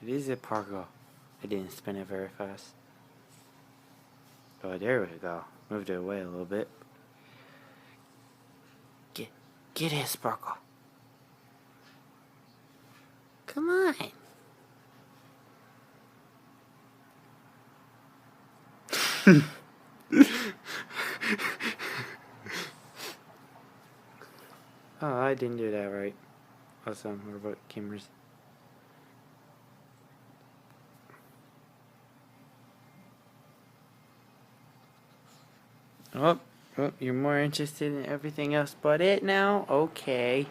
It is a Pargo. I didn't spin it very fast. Oh, there we go. Moved it away a little bit. Get it, Sparkle. Come on. Oh, I didn't do that right. Awesome. What about cameras? Oh, you're more interested in everything else but it now? Okay.